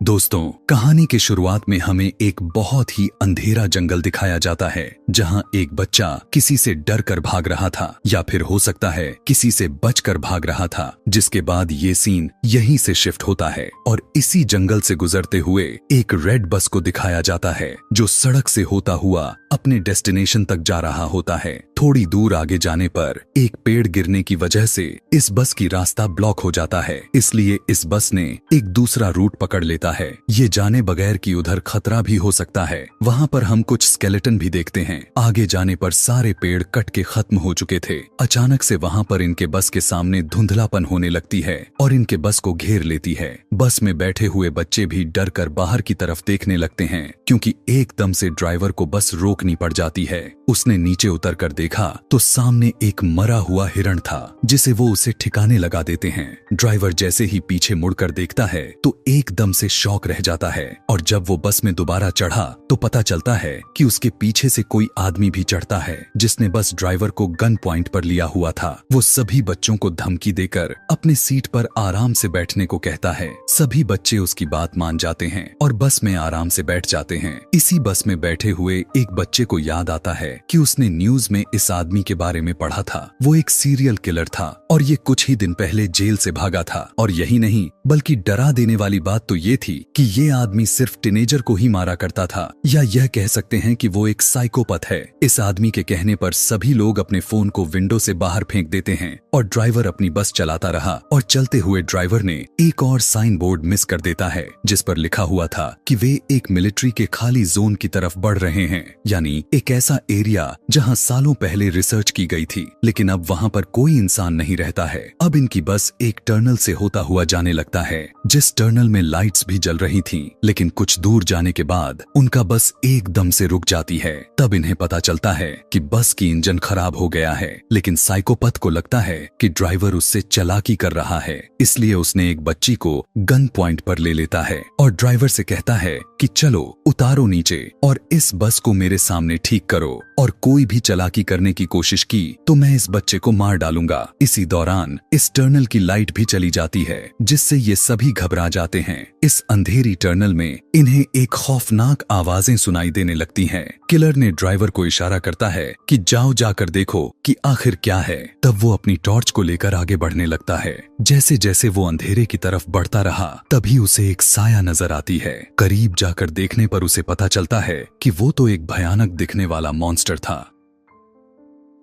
दोस्तों, कहानी के शुरुआत में हमें एक बहुत ही अंधेरा जंगल दिखाया जाता है जहां एक बच्चा किसी से डर कर भाग रहा था या फिर हो सकता है किसी से बचकर भाग रहा था। जिसके बाद ये सीन यहीं से शिफ्ट होता है और इसी जंगल से गुजरते हुए एक रेड बस को दिखाया जाता है जो सड़क से होता हुआ अपने डेस्टिनेशन तक जा रहा होता है। थोड़ी दूर आगे जाने पर एक पेड़ गिरने की वजह से इस बस की रास्ता ब्लॉक हो जाता है, इसलिए इस बस ने एक दूसरा रूट पकड़ लेता है, ये जाने बगैर कि उधर खतरा भी हो सकता है। वहाँ पर हम कुछ स्केलेटन भी देखते हैं। आगे जाने पर सारे पेड़ कट के खत्म हो चुके थे। अचानक से वहाँ पर इनके बस के सामने धुंधलापन होने लगती है और इनके बस को घेर लेती है। बस में बैठे हुए बच्चे भी डर कर बाहर की तरफ देखने लगते हैं क्योंकि एकदम से ड्राइवर को बस रोकनी पड़ जाती है। उसने नीचे उतर कर देखा तो सामने एक मरा हुआ हिरण था जिसे वो उसे ठिकाने लगा देते हैं। ड्राइवर जैसे ही पीछे मुड़कर देखता है तो एकदम से शॉक रह जाता है और जब वो बस में दोबारा चढ़ा तो पता चलता है कि उसके पीछे से कोई आदमी भी चढ़ता है जिसने बस ड्राइवर को गन पॉइंट पर लिया हुआ था। वो सभी बच्चों को धमकी देकर अपने सीट पर आराम से बैठने को कहता है। सभी बच्चे उसकी बात मान जाते हैं और बस में आराम से बैठ जाते हैं। इसी बस में बैठे हुए एक बच्चे को याद आता है कि उसने न्यूज में इस आदमी के बारे में पढ़ा था। वो एक सीरियल किलर था और ये कुछ ही दिन पहले जेल से भागा था। और यही नहीं बल्कि डरा देने वाली बात तो ये थी कि ये आदमी सिर्फ टीनेजर को ही मारा करता था, या यह कह सकते हैं कि वो एक साइकोपैथ है। इस आदमी के कहने पर सभी लोग अपने फोन को विंडो से बाहर फेंक देते हैं और ड्राइवर अपनी बस चलाता रहा। और चलते हुए ड्राइवर ने एक और साइन बोर्ड मिस कर देता है जिस पर लिखा हुआ था कि वे एक मिलिट्री के खाली जोन की तरफ बढ़ रहे हैं, यानी एक ऐसा एरिया जहां सालों पहले रिसर्च की गई थी लेकिन अब वहां पर कोई इंसान नहीं रहता है। अब इनकी बस एक टनल से होता हुआ जाने लगता है जिस टनल में लाइट्स भी जल रही थीं, लेकिन कुछ दूर जाने के बाद उनका बस एकदम से रुक जाती है। तब इन्हें पता चलता है कि बस की इंजन खराब हो गया है, लेकिन साइकोपैथ को लगता है कि ड्राइवर उससे चालाकी कर रहा है, इसलिए उसने एक बच्ची को गन पॉइंट पर ले लेता है और ड्राइवर से कहता है कि चलो उतारो नीचे और इस बस को मेरे सामने ठीक करो, और कोई भी चालाकी करने की कोशिश की तो मैं इस बच्चे को मार डालूंगा। इसी दौरान इस टनल की लाइट भी चली जाती है जिससे ये सभी घबरा जाते हैं। इस अंधेरी टनल में इन्हें एक खौफनाक आवाजें सुनाई देने लगती हैं। किलर ने ड्राइवर को इशारा करता है कि जाओ जाकर देखो कि आखिर क्या है। तब वो अपनी टॉर्च को लेकर आगे बढ़ने लगता है। जैसे जैसे वो अंधेरे की तरफ बढ़ता रहा तभी उसे एक साया नजर आती है। करीब जाकर देखने पर उसे पता चलता है कि वो तो एक भयानक दिखने वाला मॉन्स्टर था।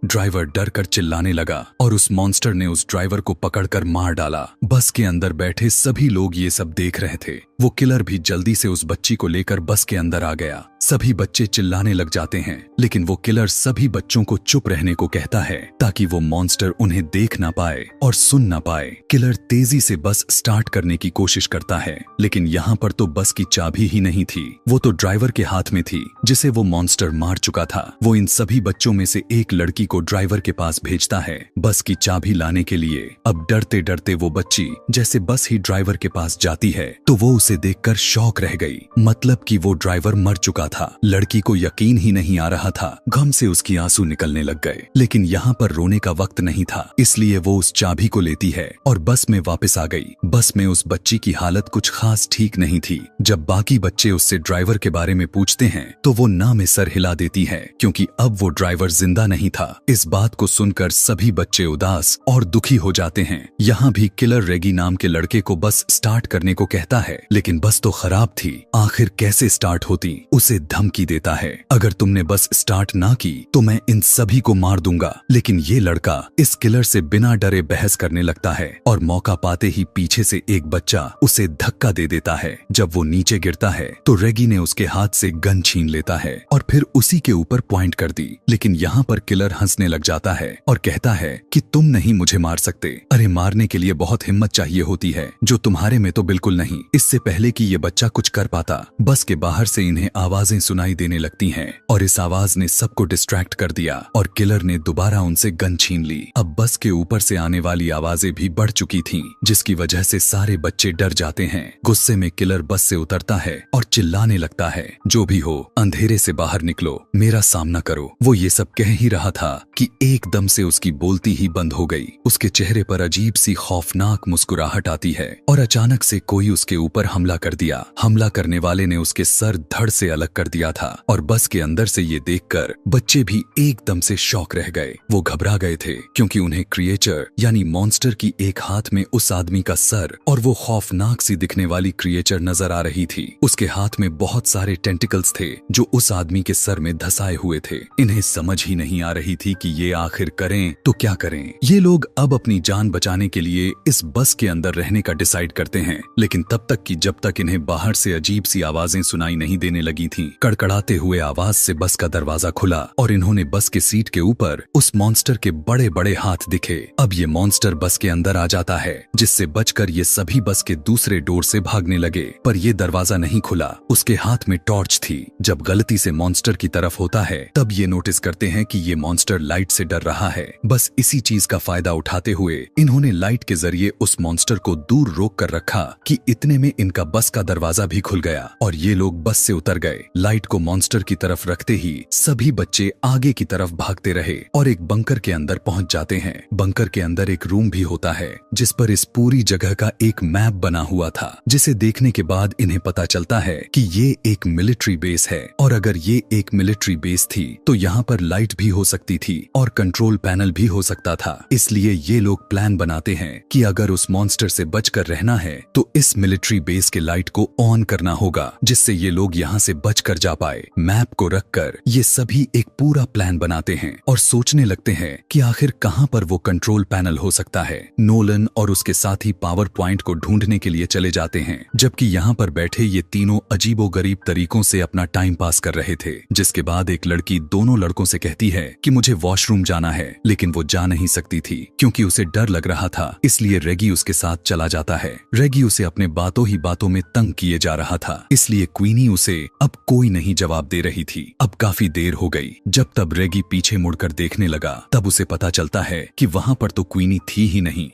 ड्राइवर डर कर चिल्लाने लगा और उस मॉन्स्टर ने उस ड्राइवर को पकड़कर मार डाला। बस के अंदर बैठे सभी लोग ये सब देख रहे थे। वो किलर भी जल्दी से उस बच्ची को लेकर बस के अंदर आ गया। सभी बच्चे चिल्लाने लग जाते हैं लेकिन वो किलर सभी बच्चों को चुप रहने को कहता है ताकि वो मॉन्स्टर उन्हें देख ना पाए और सुन ना पाए। किलर तेजी से बस स्टार्ट करने की कोशिश करता है लेकिन यहाँ पर तो बस की चाबी ही नहीं थी, वो तो ड्राइवर के हाथ में थी जिसे वो मॉन्स्टर मार चुका था। वो इन सभी बच्चों में से एक लड़की को ड्राइवर के पास भेजता है बस की चाबी लाने के लिए। अब डरते डरते वो बच्ची जैसे बस ही ड्राइवर के पास जाती है तो वो उसे देखकर शॉक रह गई, मतलब कि वो ड्राइवर मर चुका था। लड़की को यकीन ही नहीं आ रहा था। गम से उसकी आंसू निकलने लग गए, लेकिन यहाँ पर रोने का वक्त नहीं था, इसलिए वो उस चाबी को लेती है और बस में वापस आ गई। बस में उस बच्ची की हालत कुछ खास ठीक नहीं थी। जब बाकी बच्चे उससे ड्राइवर के बारे में पूछते हैं तो वो ना में सर हिला देती है क्योंकि अब वो ड्राइवर जिंदा नहीं था। इस बात को सुनकर सभी बच्चे उदास और दुखी हो जाते हैं। यहाँ भी किलर रेगी नाम के लड़के को बस स्टार्ट करने को कहता है लेकिन बस तो खराब थी, आखिर कैसे स्टार्ट होती। उसे धमकी देता है अगर तुमने बस स्टार्ट ना की तो मैं इन सभी को मार दूंगा। लेकिन ये लड़का इस किलर से बिना डरे बहस करने लगता है और मौका पाते ही पीछे से एक बच्चा उसे धक्का दे देता है। जब वो नीचे गिरता है तो रेगी ने उसके हाथ से गन छीन लेता है और फिर उसी के ऊपर पॉइंट कर दी। लेकिन यहाँ पर किलर हंसने लग जाता है और कहता है कि तुम नहीं मुझे मार सकते। अरे मारने के लिए बहुत हिम्मत चाहिए होती है जो तुम्हारे में तो बिल्कुल नहीं। इससे पहले कि ये बच्चा कुछ कर पाता बस के बाहर से इन्हें आवाजें सुनाई देने लगती हैं और इस आवाज ने सबको डिस्ट्रैक्ट कर दिया और किलर ने दोबारा उनसे गन छीन ली। अब बस के ऊपर से आने वाली आवाजें भी बढ़ चुकी थीं, जिसकी वजह से सारे बच्चे डर जाते हैं। गुस्से में किलर बस से उतरता है और चिल्लाने लगता है, जो भी हो अंधेरे से बाहर निकलो, मेरा सामना करो। वो ये सब कह ही रहा था कि एकदम से उसकी बोलती ही बंद हो गई। उसके चेहरे पर अजीब सी खौफनाक मुस्कुराहट आती है और अचानक से कोई उसके ऊपर हमला कर दिया। हमला करने वाले ने उसके सर धड़ से अलग कर दिया था और बस के अंदर से ये देखकर बच्चे भी एकदम से शॉक रह गए। वो घबरा गए थे क्योंकि उन्हें क्रिएचर यानी मॉन्स्टर की एक हाथ में उस आदमी का सर और वो खौफनाक सी दिखने वाली क्रिएचर नजर आ रही थी। उसके हाथ में बहुत सारे टेंटिकल्स थे जो उस आदमी के सर में धसाए हुए थे। इन्हें समझ ही नहीं आ रही थी कि ये आखिर करें तो क्या करें। ये लोग अब अपनी जान बचाने के लिए इस बस के अंदर रहने का डिसाइड करते हैं, लेकिन तब तक कि जब तक इन्हें बाहर से अजीब सी आवाजें सुनाई नहीं देने लगी थीं। कड़कड़ाते हुए आवाज से बस का दरवाजा खुला और इन्होंने बस के सीट के ऊपर उस मॉन्स्टर के बड़े बड़े हाथ दिखे। अब ये मॉन्स्टर बस के अंदर आ जाता है, जिससे बचकर ये सभी बस के दूसरे डोर से भागने लगे, पर ये दरवाजा नहीं खुला। उसके हाथ में टॉर्च थी। जब गलती से मॉन्स्टर की तरफ होता है तब ये नोटिस करते हैं कि ये मॉन्स्टर लाइट से डर रहा है। बस इसी चीज का फायदा उठाते हुए इन्होंने लाइट के जरिए उस मॉन्स्टर को दूर रोक कर रखा कि इतने में इनका बस का दरवाजा भी खुल गया और ये लोग बस से उतर गए। लाइट को मॉन्स्टर की तरफ रखते ही सभी बच्चे आगे की तरफ भागते रहे और एक बंकर के अंदर पहुंच जाते हैं। बंकर के अंदर एक रूम भी होता है जिस पर इस पूरी जगह का एक मैप बना हुआ था, जिसे देखने के बाद इन्हें पता चलता है कि ये एक मिलिट्री बेस है और अगर ये एक मिलिट्री बेस थी तो यहाँ पर लाइट भी हो सकती थी और कंट्रोल पैनल भी हो सकता था। इसलिए ये लोग प्लान बनाते हैं कि अगर उस मॉन्स्टर से बचकर रहना है तो इस मिलिट्री बेस के लाइट को ऑन करना होगा, जिससे ये लोग यहाँ से बचकर जा पाए। मैप को रखकर ये सभी एक पूरा प्लान बनाते हैं और सोचने लगते हैं कि आखिर कहाँ पर वो कंट्रोल पैनल हो सकता है। नोलन और उसके साथी पावर पॉइंट को ढूंढने के लिए चले जाते हैं, जबकि यहाँ पर बैठे ये तीनों अजीबोगरीब तरीकों से अपना टाइम पास कर रहे थे। जिसके बाद एक लड़की दोनों लड़कों से कहती है कि मुझे वॉशरूम जाना है, लेकिन वो जा नहीं सकती थी क्योंकि उसे डर लग रहा था। इसलिए रेगी उसके साथ चला जाता है। रेगी उसे अपने बातों ही बातों में तंग किए जा रहा था, इसलिए क्वीनी उसे अब कोई नहीं जवाब दे रही थी। अब काफी देर हो गई। जब तब रेगी पीछे मुड़कर देखने लगा तब उसे पता चलता है कि वहां पर तो क्वीनी थी ही नहीं,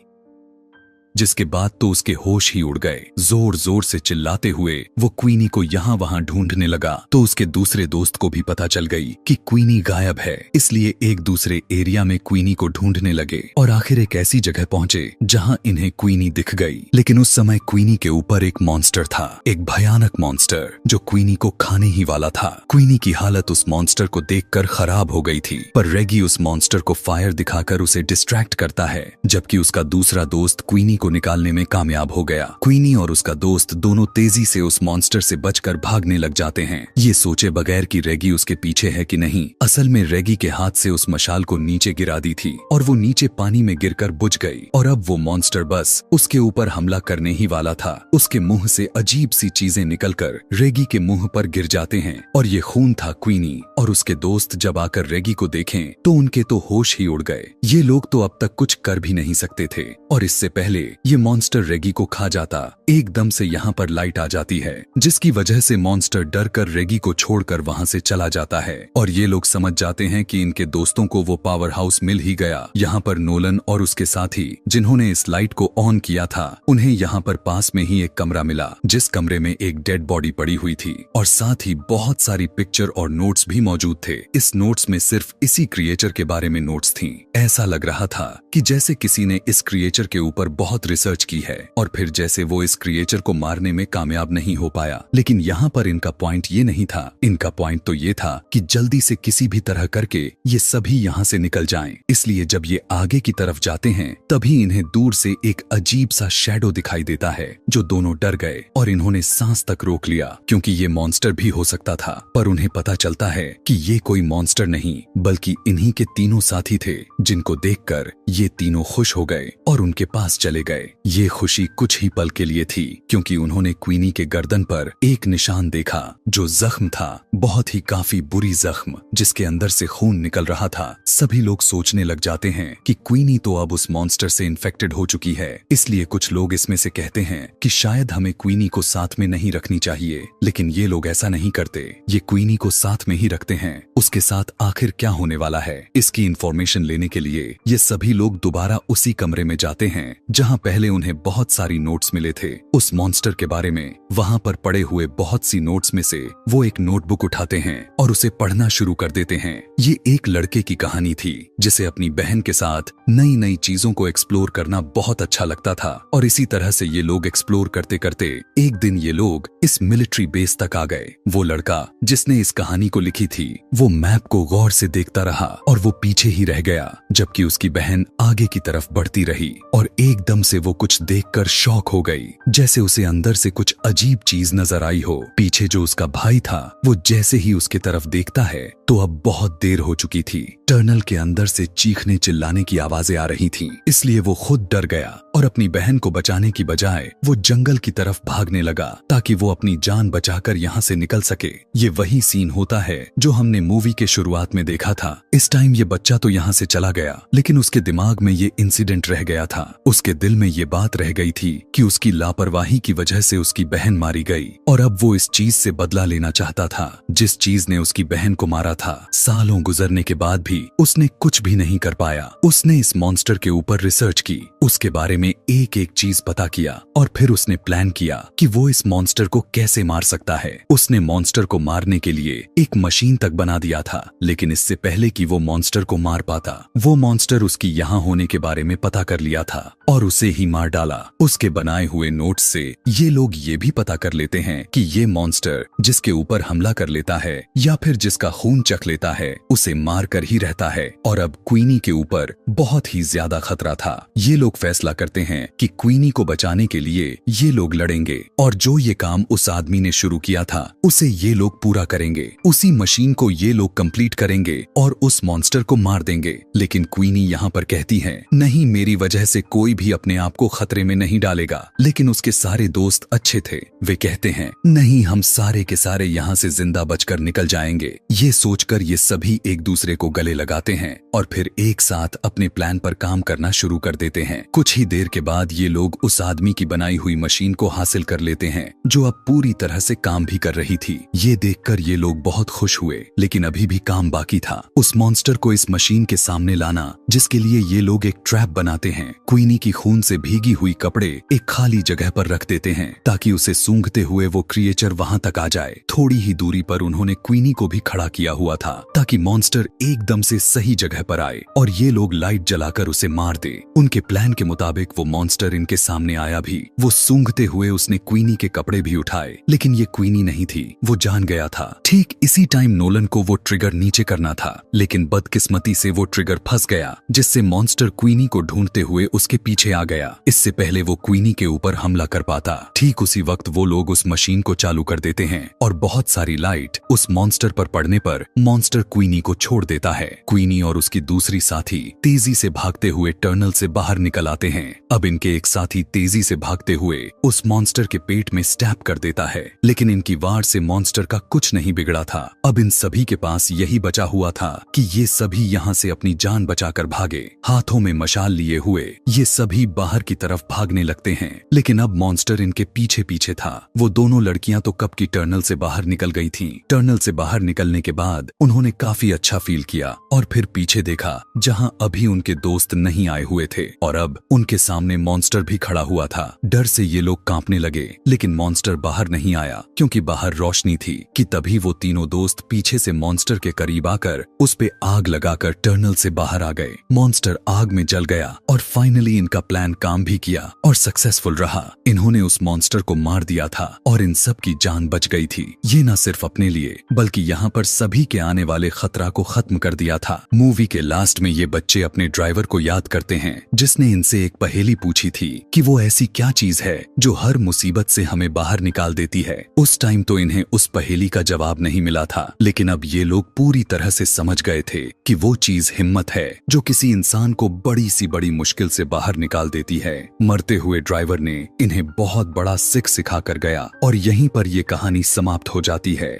जिसके बाद तो उसके होश ही उड़ गए। जोर जोर से चिल्लाते हुए वो क्वीनी को यहाँ वहाँ ढूंढने लगा तो उसके दूसरे दोस्त को भी पता चल गई कि क्वीनी गायब है। इसलिए एक दूसरे एरिया में क्वीनी को ढूंढने लगे और आखिर एक ऐसी जगह पहुंचे जहाँ इन्हें क्वीनी दिख गई। लेकिन उस समय क्वीनी के ऊपर एक मॉन्स्टर था, एक भयानक मॉन्स्टर जो क्वीनी को खाने ही वाला था। क्वीनी की हालत उस मॉन्स्टर को देखकर खराब हो गई थी, पर रेगी उस मॉन्स्टर को फायर दिखाकर उसे डिस्ट्रैक्ट करता है, जबकि उसका दूसरा दोस्त क्वीनी को निकालने में कामयाब हो गया। क्वीनी और उसका दोस्त दोनों तेजी से उस मॉन्स्टर से बचकर भागने लग जाते हैं, ये सोचे बगैर कि रेगी उसके पीछे है कि नहीं। असल में रेगी के हाथ से उस मशाल को नीचे गिरा दी थी और वो नीचे पानी में गिरकर बुझ गई और अब वो मॉन्स्टर बस उसके ऊपर हमला करने ही वाला था। उसके मुंह से अजीब सी चीजें निकलकर रेगी के मुंह पर गिर जाते हैं और ये खून था। क्वीनी और उसके दोस्त जब आकर रेगी को देखें तो उनके तो होश ही उड़ गए। ये लोग तो अब तक कुछ कर भी नहीं सकते थे और इससे पहले ये मॉन्स्टर रेगी को खा जाता। एकदम से यहाँ पर लाइट आ जाती है, जिसकी वजह से मॉन्स्टर डर कर रेगी को छोड़कर वहाँ से चला जाता है और ये लोग समझ जाते हैं कि इनके दोस्तों को वो पावर हाउस मिल ही गया। यहाँ पर नोलन और उसके साथी जिन्होंने इस लाइट को ऑन किया था, उन्हें यहाँ पर पास में ही एक कमरा मिला, जिस कमरे में एक डेड बॉडी पड़ी हुई थी और साथ ही बहुत सारी पिक्चर और नोट्स भी मौजूद थे। इस नोट्स में सिर्फ इसी क्रिएचर के बारे में नोट्स थी। ऐसा लग रहा था कि जैसे किसी ने इस क्रिएचर के ऊपर बहुत रिसर्च की है और फिर जैसे वो इस क्रिएचर को मारने में कामयाब नहीं हो पाया। लेकिन यहाँ पर इनका पॉइंट ये नहीं था। इनका पॉइंट तो ये था कि जल्दी से किसी भी तरह करके ये सभी यहाँ से निकल जाएं। इसलिए जब ये आगे की तरफ जाते हैं तभी इन्हें दूर से एक अजीब सा शैडो दिखाई देता है, जो दोनों डर गए और इन्होंने सांस तक रोक लिया क्योंकि ये मॉन्स्टर भी हो सकता था। पर उन्हें पता चलता है कि ये कोई मॉन्स्टर नहीं बल्कि इन्हीं के तीनों साथी थे, जिनको देखकर ये तीनों खुश हो गए और उनके पास चले गए। ये खुशी कुछ ही पल के लिए थी क्योंकि उन्होंने क्वीनी के गर्दन पर एक निशान देखा जो जख्म था, बहुत ही काफी बुरी जख्म जिसके अंदर से खून निकल रहा था। सभी लोग सोचने लग जाते हैं कि क्वीनी तो अब उस मॉन्स्टर से इन्फेक्टेड हो चुकी है। इसलिए कुछ लोग इसमें से कहते हैं कि शायद हमें क्वीनी को साथ में नहीं रखनी चाहिए, लेकिन ये लोग ऐसा नहीं करते। ये क्वीनी को साथ में ही रखते हैं। उसके साथ आखिर क्या होने वाला है, इसकी इंफॉर्मेशन लेने के लिए ये सभी लोग दोबारा उसी कमरे में जाते हैं जहाँ पहले उन्हें बहुत सारी नोट्स मिले थे उस मॉन्स्टर के बारे में। वहां पर पड़े हुए बहुत सी नोट्स में से वो एक नोटबुक उठाते हैं और उसे पढ़ना शुरू कर देते हैं। ये एक लड़के की कहानी थी जिसे अपनी बहन के साथ नई नई चीजों को एक्सप्लोर करना बहुत अच्छा लगता था, और इसी तरह से ये लोग एक्सप्लोर करते करते एक दिन ये लोग इस मिलिट्री बेस तक आ गए। वो लड़का जिसने इस कहानी को लिखी थी वो मैप को गौर से देखता रहा और वो पीछे ही रह गया, जबकि उसकी बहन आगे की तरफ बढ़ती रही और एकदम से वो कुछ देखकर शॉक हो गई, जैसे उसे अंदर से कुछ अजीब चीज नजर आई हो। पीछे जो उसका भाई था वो जैसे ही उसके तरफ देखता है तो अब बहुत देर हो चुकी थी। टनल के अंदर से चीखने चिल्लाने की आवाजें आ रही थीं, इसलिए वो खुद डर गया और अपनी बहन को बचाने की बजाय वो जंगल की तरफ भागने लगा ताकि वो अपनी जान बचाकर यहाँ से निकल सके। ये वही सीन होता है जो हमने मूवी के शुरुआत में देखा था। इस टाइम ये बच्चा तो यहाँ से चला गया, लेकिन उसके दिमाग में ये इंसिडेंट रह गया था। उसके दिल में ये बात रह गई थी कि उसकी लापरवाही की वजह से उसकी बहन मारी गई और अब वो इस चीज से बदला लेना चाहता था जिस चीज ने उसकी बहन को मारा था। सालों गुजरने के बाद भी उसने कुछ भी नहीं कर पाया। उसने इस मॉन्स्टर के ऊपर रिसर्च की, उसके बारे में एक एक चीज पता किया और फिर उसने प्लान किया कि वो इस मॉन्स्टर को कैसे मार सकता है। उसने मॉन्स्टर को मारने के लिए एक मशीन तक बना दिया था, लेकिन इससे पहले कि वो मॉन्स्टर को मार पाता वो मॉन्स्टर उसकी यहाँ होने के बारे में पता कर लिया था और उसे ही मार डाला। उसके बनाए हुए नोट्स से ये लोग ये भी पता कर लेते हैं कि ये मॉन्स्टर जिसके ऊपर हमला कर लेता है या फिर जिसका खून चख लेता है उसे मार कर ही रहता है, और अब क्वीनी के ऊपर बहुत ही ज्यादा खतरा था। ये लोग फैसला करते हैं कि क्वीनी को बचाने के लिए ये लोग लड़ेंगे और जो ये काम उस आदमी ने शुरू किया था उसे ये लोग पूरा करेंगे। उसी मशीन को ये लोग कंप्लीट करेंगे और उस मॉन्स्टर को मार देंगे। लेकिन क्वीनी यहाँ पर कहती है, नहीं, मेरी वजह से कोई भी अपने आप को खतरे में नहीं डालेगा। लेकिन उसके सारे दोस्त अच्छे थे, वे कहते हैं नहीं, हम सारे के सारे यहाँ से जिंदा बचकर निकल जाएंगे। ये सोचकर ये सभी एक दूसरे को गले लगाते हैं और फिर एक साथ अपने प्लान पर काम करना शुरू कर देते हैं। कुछ ही देर के बाद ये लोग उस आदमी की बनाई हुई मशीन को हासिल कर लेते हैं जो अब पूरी तरह से काम भी कर रही थी। ये देखकर ये लोग बहुत खुश हुए, लेकिन अभी भी काम बाकी था। उस मॉन्स्टर को इस मशीन के सामने लाना, जिसके लिए ये लोग एक ट्रैप बनाते हैं। क्वीनी की खून से भीगी हुई कपड़े एक खाली जगह पर रख देते हैं ताकि उसे सूंघते हुए वो क्रिएचर वहां तक आ जाए। थोड़ी ही दूरी पर उन्होंने क्वीनी को भी खड़ा किया हुआ था ताकि मॉन्स्टर एकदम से सही जगह पर आए और ये लोग लाइट जलाकर उसे मार दे। उनके प्लान के मुताबिक वो मॉन्स्टर इनके सामने आया भी। वो सूंघते हुए उसने क्वीनी के कपड़े भी उठाए, लेकिन ये क्वीनी नहीं थी, वो जान गया था। ठीक इसी टाइम नोलन को वो ट्रिगर नीचे करना था, लेकिन बदकिस्मती से वो ट्रिगर फंस गया, जिससे मॉन्स्टर क्वीनी को ढूंढते हुए उसके पीछे आ गया। इससे पहले वो क्वीनी के ऊपर हमला कर पाता। ठीक उसी वक्त वो लोग उस मशीन को चालू कर देते हैं और बहुत सारी लाइट उस मॉन्स्टर पर पड़ने पर मॉन्स्टर क्वीनी को छोड़ देता है। क्वीनी और उसकी दूसरी साथी तेजी से भागते हुए टनल से बाहर निकल आते हैं। अब इनके एक साथी तेजी से भागते हुए उस मॉन्स्टर के पेट में स्टैब कर देता है, लेकिन इनकी वार से मॉन्स्टर का कुछ नहीं बिगड़ा था। अब इन सभी के पास यही बचा हुआ था कि ये सभी यहाँ से अपनी जान बचाकर भागे। हाथों में मशाल लिए हुए ये सभी बाहर की तरफ भागने लगते हैं, लेकिन अब मॉन्स्टर इनके पीछे पीछे था। वो दोनों लड़कियां तो कब की टनल से बाहर निकल गई थीं। टनल से बाहर निकलने के बाद उन्होंने काफी अच्छा फील किया और फिर पीछे देखा जहां अभी उनके दोस्त नहीं आए हुए थे और अब उनके सामने मॉन्स्टर भी खड़ा हुआ था। डर से ये लोग कांपने लगे, लेकिन मॉन्स्टर बाहर नहीं आया क्योंकि बाहर रोशनी थी। कि तभी वो तीनों दोस्त पीछे से मॉन्स्टर के करीब आकर उस पे आग लगाकर टनल से बाहर आ गए। मॉन्स्टर आग में जल गया और फाइनली इनका प्लान काम भी किया और सक्सेसफुल रहा। इन्होंने उस मॉन्स्टर को मार दिया था और इन सब की जान बच गई थी। ये न सिर्फ अपने लिए बल्कि यहाँ पर सभी के आने वाले खतरा को खत्म कर दिया था। मूवी के लास्ट में ये बच्चे अपने ड्राइवर को याद करते हैं जिसने इनसे एक पहेली पूछी थी कि वो ऐसी क्या चीज है जो हर मुसीबत से हमें बाहर निकाल देती है। उस टाइम तो इन्हें उस पहेली का जवाब नहीं मिला था, लेकिन अब ये लोग पूरी तरह से समझ गए थे कि वो चीज हिम्मत है जो किसी इंसान को बड़ी सी बड़ी मुश्किल से बाहर निकाल देती है। मरते हुए ड्राइवर ने इन्हें बहुत बड़ा सिख सिखा कर गया और यहीं पर ये कहानी समाप्त हो जाती है।